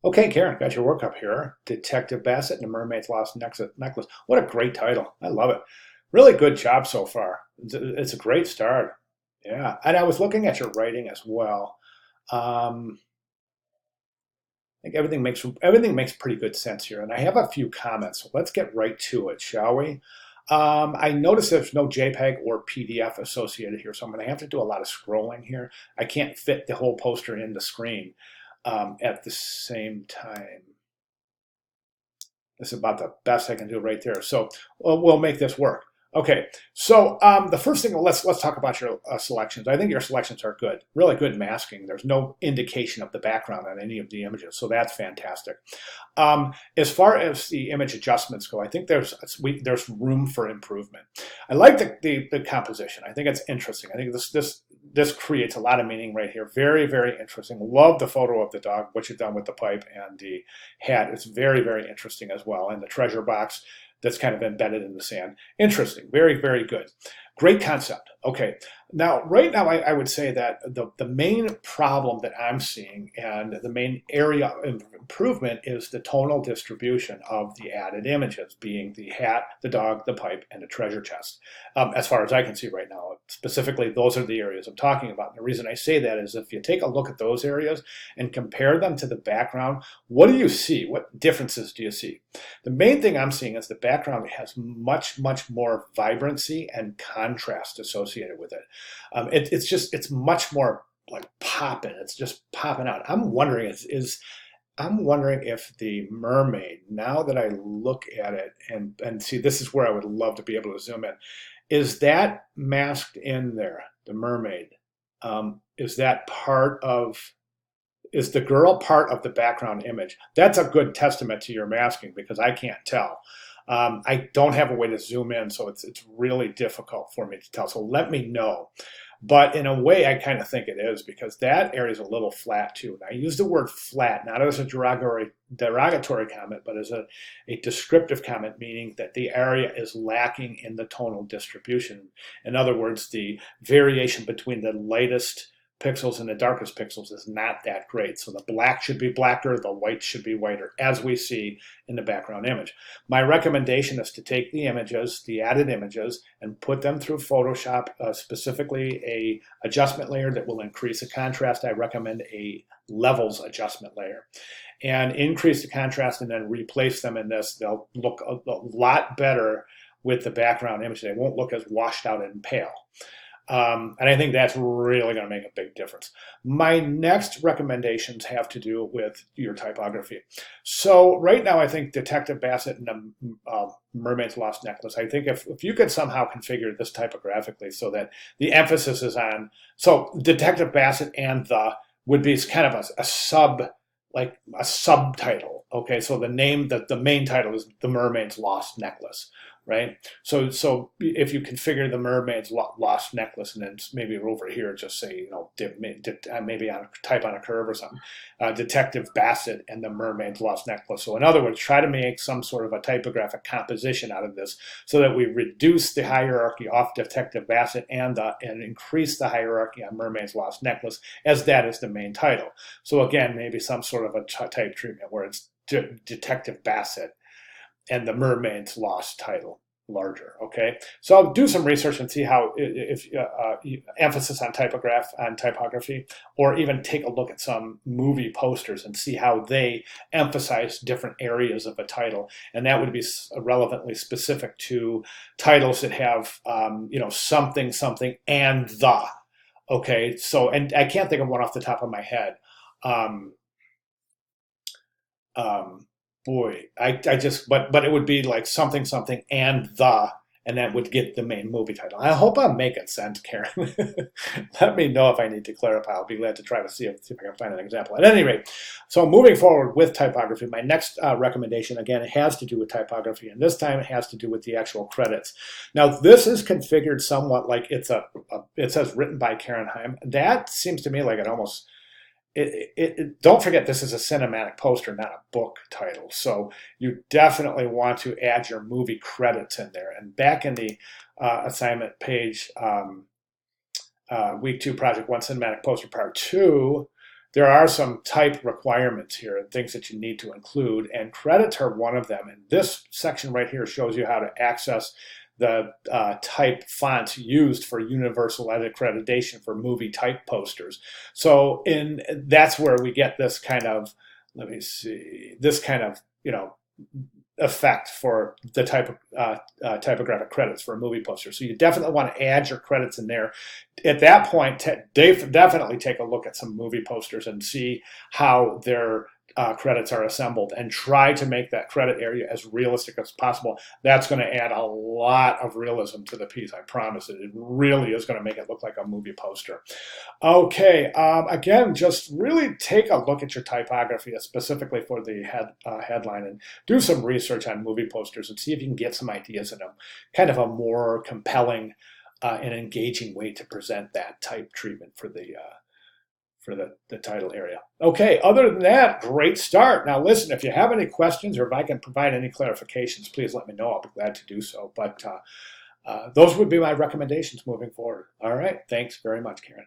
Okay, Karen, got your work up here. Detective Bassett and the Mermaid's Lost Necklace. What a great title. I love it. Really good job so far. It's a great start. Yeah. And I was looking at your writing as well. I think everything makes pretty good sense here. And I have a few comments. So let's get right to it, shall we? I noticed there's no JPEG or PDF associated here, so I'm going to have to do a lot of scrolling here. I can't fit the whole poster in the screen at the same time. This is about the best I can do right there. So we'll make this work. Okay, so the first thing, let's talk about your selections. I think your selections are good, really good masking. There's no indication of the background on any of the images, so that's fantastic. As far as the image adjustments go, I think there's room for improvement. I like the composition. I think it's interesting. I think this creates a lot of meaning right here. Very, very interesting. Love the photo of the dog, what you've done with the pipe and the hat. It's very, very interesting as well. And the treasure box that's kind of embedded in the sand. Interesting. Very, very good. Great concept. Okay. Now, right now, I would say that the main problem that I'm seeing and the main area of improvement is the tonal distribution of the added images, being the hat, the dog, the pipe, and the treasure chest. As far as I can see right now, specifically, those are the areas I'm talking about. And the reason I say that is if you take a look at those areas and compare them to the background, what do you see? What differences do you see? The main thing I'm seeing is the background has much, much more vibrancy and contrast associated with it. It's much more like popping. It's just popping out. I'm wondering if the mermaid, now that I look at it and see, this is where I would love to be able to zoom in. Is that masked in there, the mermaid? Is that part of, is the girl part of the background image? That's a good testament to your masking because I can't tell. I don't have a way to zoom in, so it's really difficult for me to tell. So let me know. But in a way, I kind of think it is because that area is a little flat too. And I use the word flat not as a derogatory comment, but as a descriptive comment, meaning that the area is lacking in the tonal distribution. In other words, the variation between the lightest pixels and the darkest pixels is not that great. So the black should be blacker, the white should be whiter, as we see in the background image. My recommendation is to take the images, the added images, and put them through Photoshop, specifically a adjustment layer that will increase the contrast. I recommend a levels adjustment layer. And increase the contrast and then replace them in this. They'll look a lot better with the background image. They won't look as washed out and pale. And I think that's really going to make a big difference. My next recommendations have to do with your typography. So right now, I think Detective Bassett and the Mermaid's Lost Necklace, I think if you could somehow configure this typographically so that the emphasis is on, so Detective Bassett and the would be kind of a sub, like a subtitle. Okay, so the name, the main title is The Mermaid's Lost Necklace, right? So if you configure the Mermaid's Lost Necklace and then maybe over here just say, you know, maybe type on a curve or something, Detective Bassett and the Mermaid's Lost Necklace. So in other words, try to make some sort of a typographic composition out of this so that we reduce the hierarchy off Detective Bassett and increase the hierarchy on Mermaid's Lost Necklace, as that is the main title. So again, maybe some sort of a type treatment where it's Detective Bassett and the Mermaid's Lost title larger. Okay, so I'll do some research and see how if emphasis on typography, or even take a look at some movie posters and see how they emphasize different areas of a title, and that would be relevantly specific to titles that have you know, something and the. Okay, so, and I can't think of one off the top of my head. Um, um, Boy, I just, but it would be like something and the, and that would get the main movie title. I hope I'm making sense, Karen. Let me know if I need to clarify. I'll be glad to try to see if I can find an example. At any rate, so moving forward with typography, my next recommendation, again, it has to do with typography, and this time it has to do with the actual credits. Now, this is configured somewhat like it says written by Karen Heim. That seems to me like it almost, don't forget this is a cinematic poster, not a book title. So you definitely want to add your movie credits in there. And back in the assignment page, week 2, project 1, cinematic poster part 2, there are some type requirements here and things that you need to include, and credits are one of them. And this section right here shows you how to access the type fonts used for universal accreditation for movie type posters. So that's where we get this kind of, let me see, this kind of, effect for the typographic credits for a movie poster. So you definitely want to add your credits in there. At that point, definitely take a look at some movie posters and see how their credits are assembled, and try to make that credit area as realistic as possible. That's going to add a lot of realism to the piece. I promise it. It really is going to make it look like a movie poster. Okay, again, just really take a look at your typography, specifically for the headline, and do some research on movie posters and see if you can get some ideas in them. Kind of a more compelling and engaging way to present that type treatment for the title area. Okay, other than that, great start. Now listen, if you have any questions or if I can provide any clarifications, please let me know. I'll be glad to do so. But those would be my recommendations moving forward. All right, thanks very much, Karen.